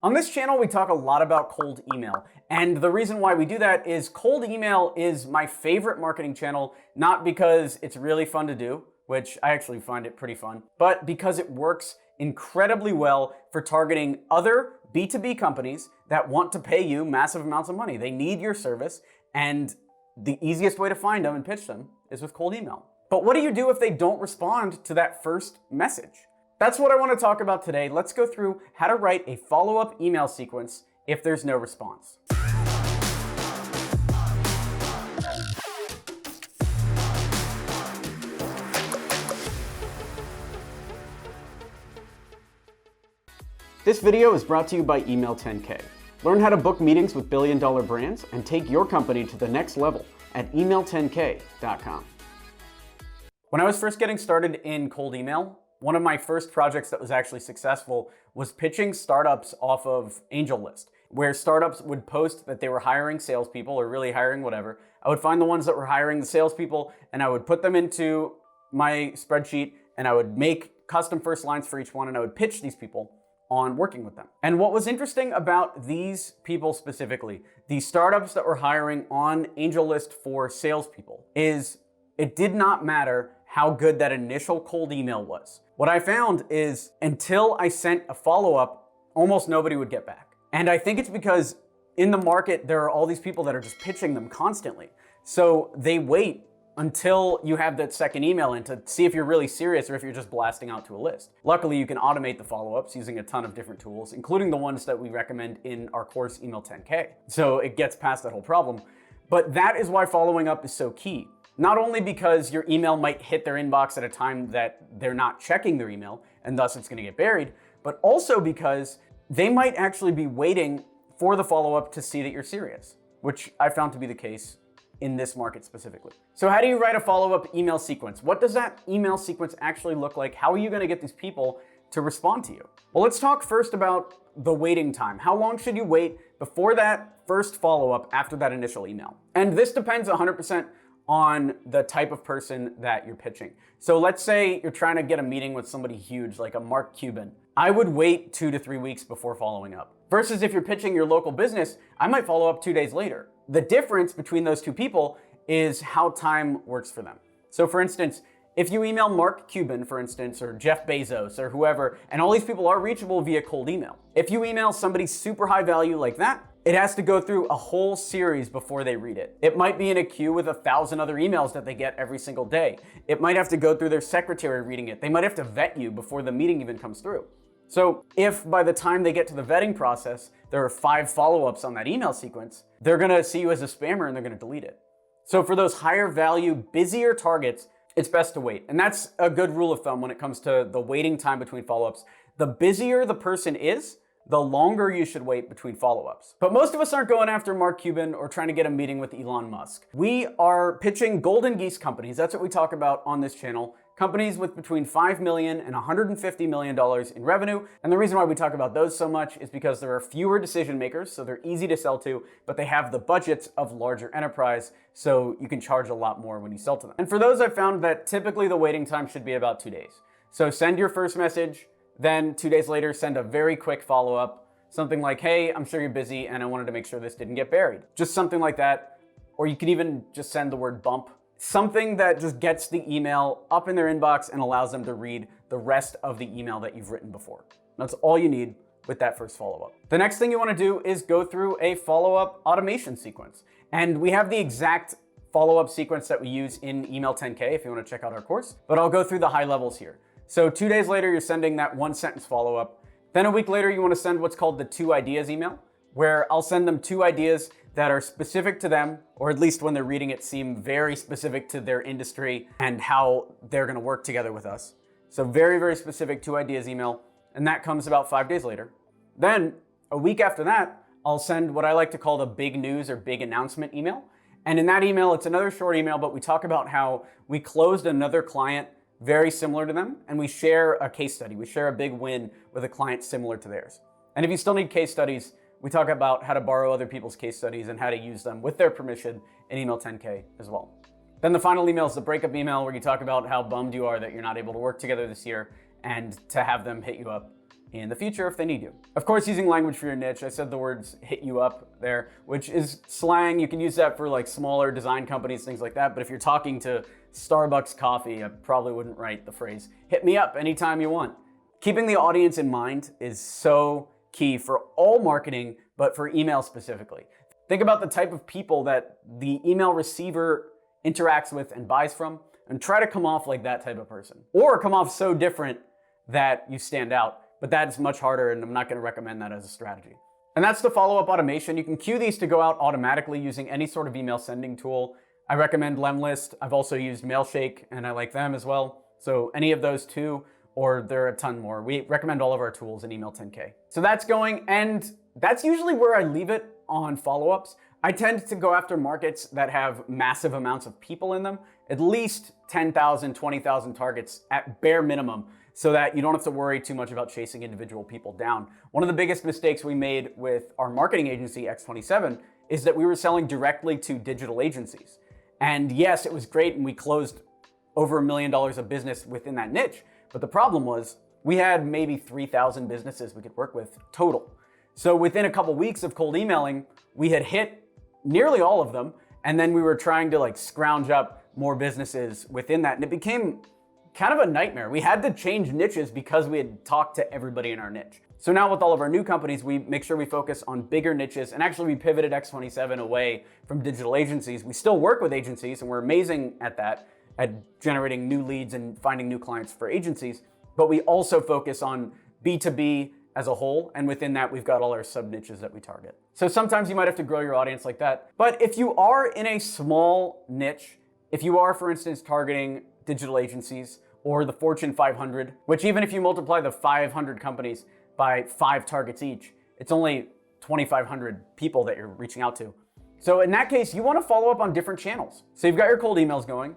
On this channel, we talk a lot about cold email. And the reason why we do that is cold email is my favorite marketing channel, not because it's really fun to do, which I actually find it pretty fun, but because it works incredibly well for targeting other B2B companies that want to pay you massive amounts of money. They need your service, and the easiest way to find them and pitch them is with cold email. But what do you do if they don't respond to that first message? That's what I want to talk about today. Let's go through how to write a follow-up email sequence if there's no response. This video is brought to you by Email 10K. Learn how to book meetings with billion-dollar brands and take your company to the next level at email10k.com. When I was first getting started in cold email, one of my first projects that was actually successful was pitching startups off of AngelList, where startups would post that they were hiring salespeople or really hiring whatever. I would find the ones that were hiring the salespeople and I would put them into my spreadsheet and I would make custom first lines for each one and I would pitch these people on working with them. And what was interesting about these people specifically, the startups that were hiring on AngelList for salespeople, is it did not matter how good that initial cold email was. What I found is until I sent a follow-up, almost nobody would get back. And I think it's because in the market, there are all these people that are just pitching them constantly. So they wait until you have that second email in to see if you're really serious or if you're just blasting out to a list. Luckily, you can automate the follow-ups using a ton of different tools, including the ones that we recommend in our course, Email 10K. So it gets past that whole problem. But that is why following up is so key. Not only because your email might hit their inbox at a time that they're not checking their email, and thus it's gonna get buried, but also because they might actually be waiting for the follow-up to see that you're serious, which I found to be the case in this market specifically. So how do you write a follow-up email sequence? What does that email sequence actually look like? How are you gonna get these people to respond to you? Well, let's talk first about the waiting time. How long should you wait before that first follow-up after that initial email? And this depends 100% on the type of person that you're pitching. So let's say you're trying to get a meeting with somebody huge like a Mark Cuban. I would wait 2 to 3 weeks before following up. Versus if you're pitching your local business, I might follow up 2 days later. The difference between those two people is how time works for them. So for instance, if you email Mark Cuban, for instance, or Jeff Bezos or whoever, and all these people are reachable via cold email. If you email somebody super high value like that, it has to go through a whole series before they read it. It might be in a queue with 1,000 other emails that they get every single day. It might have to go through their secretary reading it. They might have to vet you before the meeting even comes through. So if by the time they get to the vetting process, there are 5 follow-ups on that email sequence, they're gonna see you as a spammer and they're gonna delete it. So for those higher value, busier targets, it's best to wait. And that's a good rule of thumb when it comes to the waiting time between follow-ups. The busier the person is, the longer you should wait between follow-ups. But most of us aren't going after Mark Cuban or trying to get a meeting with Elon Musk. We are pitching golden geese companies. That's what we talk about on this channel. Companies with between $5 million and $150 million in revenue. And the reason why we talk about those so much is because there are fewer decision makers, so they're easy to sell to, but they have the budgets of larger enterprise, so you can charge a lot more when you sell to them. And for those, I've found that typically the waiting time should be about 2 days. So send your first message, then 2 days later, send a very quick follow-up, something like, hey, I'm sure you're busy and I wanted to make sure this didn't get buried. Just something like that. Or you can even just send the word bump. Something that just gets the email up in their inbox and allows them to read the rest of the email that you've written before. That's all you need with that first follow-up. The next thing you want to do is go through a follow-up automation sequence. And we have the exact follow-up sequence that we use in Email 10K if you want to check out our course, but I'll go through the high levels here. So 2 days later, you're sending that 1-sentence follow-up. Then a week later, you want to send what's called the 2 ideas email, where I'll send them 2 ideas that are specific to them, or at least when they're reading it, seem very specific to their industry and how they're going to work together with us. So very, very specific 2 ideas email, and that comes about 5 days later. Then a week after that, I'll send what I like to call the big news or big announcement email. And in that email, it's another short email, but we talk about how we closed another client very similar to them, and we share a case study. We share a big win with a client similar to theirs. And if you still need case studies, we talk about how to borrow other people's case studies and how to use them with their permission in Email 10K as well. Then the final email is the breakup email where you talk about how bummed you are that you're not able to work together this year and to have them hit you up in the future if they need you. Of course, using language for your niche. I said the words hit you up there, which is slang. You can use that for like smaller design companies, things like that. But if you're talking to Starbucks coffee, I probably wouldn't write the phrase hit me up anytime you want. Keeping the audience in mind is so key for all marketing, but for email specifically. Think about the type of people that the email receiver interacts with and buys from, and try to come off like that type of person. Or come off so different that you stand out. But that's much harder, and I'm not gonna recommend that as a strategy. And that's the follow-up automation. You can queue these to go out automatically using any sort of email sending tool. I recommend Lemlist. I've also used Mailshake, and I like them as well. So any of those two, or there are a ton more. We recommend all of our tools in Email 10K. So that's going, and that's usually where I leave it on follow-ups. I tend to go after markets that have massive amounts of people in them, at least 10,000, 20,000 targets at bare minimum, so that you don't have to worry too much about chasing individual people down. One of the biggest mistakes we made with our marketing agency, X27, is that we were selling directly to digital agencies. And yes, it was great, and we closed over $1 million of business within that niche. But the problem was we had maybe 3,000 businesses we could work with total. So within a couple weeks of cold emailing, we had hit nearly all of them. And then we were trying to like scrounge up more businesses within that. And it became kind of a nightmare. We had to change niches because we had talked to everybody in our niche. So now with all of our new companies, we make sure we focus on bigger niches, and actually we pivoted X27 away from digital agencies. We still work with agencies, and we're amazing at that, at generating new leads and finding new clients for agencies, but we also focus on B2B as a whole, and within that we've got all our sub niches that we target. So sometimes you might have to grow your audience like that, but if you are in a small niche, if you are, for instance, targeting digital agencies or the Fortune 500, which even if you multiply the 500 companies by 5 targets each, it's only 2,500 people that you're reaching out to. So in that case, you want to follow up on different channels. So you've got your cold emails going.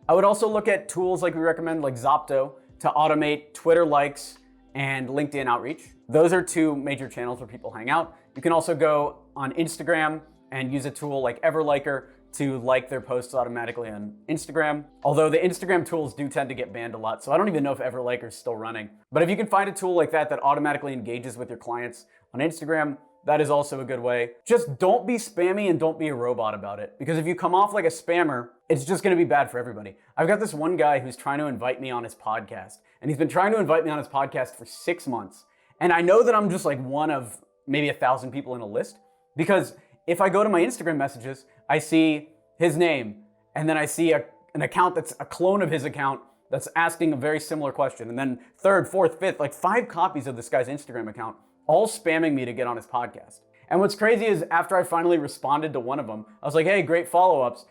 I would also look at tools like we recommend, like Zopto, to automate Twitter likes and LinkedIn outreach. Those are 2 major channels where people hang out. You can also go on Instagram and use a tool like Everliker to like their posts automatically on Instagram. Although the Instagram tools do tend to get banned a lot, so I don't even know if Everliker is still running. But if you can find a tool like that that automatically engages with your clients on Instagram, that is also a good way. Just don't be spammy and don't be a robot about it. Because if you come off like a spammer, it's just gonna be bad for everybody. I've got this one guy who's trying to invite me on his podcast, and he's been trying to invite me on his podcast for 6 months. And I know that I'm just like one of maybe 1,000 people in a list, because if I go to my Instagram messages, I see his name, and then I see an account that's a clone of his account that's asking a very similar question. And then 3rd, 4th, 5th, like 5 copies of this guy's Instagram account, all spamming me to get on his podcast. And what's crazy is after I finally responded to one of them, I was like, hey, great follow-ups.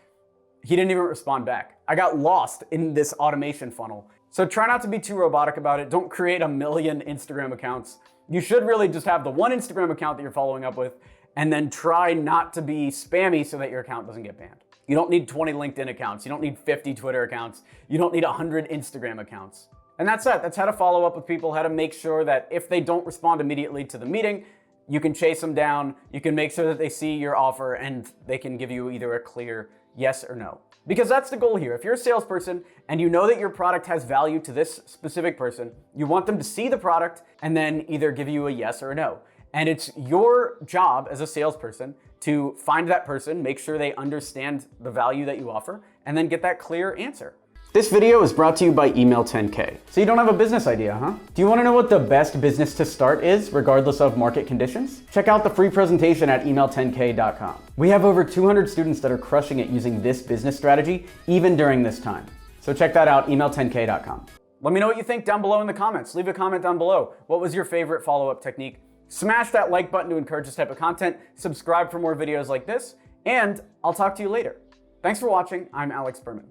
He didn't even respond back. I got lost in this automation funnel. So try not to be too robotic about it. Don't create 1 million Instagram accounts. You should really just have the one Instagram account that you're following up with, and then try not to be spammy so that your account doesn't get banned. You don't need 20 LinkedIn accounts. You don't need 50 Twitter accounts. You don't need 100 Instagram accounts. And that's it. That's how to follow up with people, how to make sure that if they don't respond immediately to the meeting, you can chase them down. You can make sure that they see your offer and they can give you either a clear yes or no. Because that's the goal here. If you're a salesperson and you know that your product has value to this specific person, you want them to see the product and then either give you a yes or a no. And it's your job as a salesperson to find that person, make sure they understand the value that you offer, and then get that clear answer. This video is brought to you by Email 10K. So you don't have a business idea, huh? Do you want to know what the best business to start is, regardless of market conditions? Check out the free presentation at email10k.com. We have over 200 students that are crushing it using this business strategy, even during this time. So check that out, email10k.com. Let me know what you think down below in the comments. Leave a comment down below. What was your favorite follow-up technique? Smash that like button to encourage this type of content. Subscribe for more videos like this, and I'll talk to you later. Thanks for watching. I'm Alex Berman.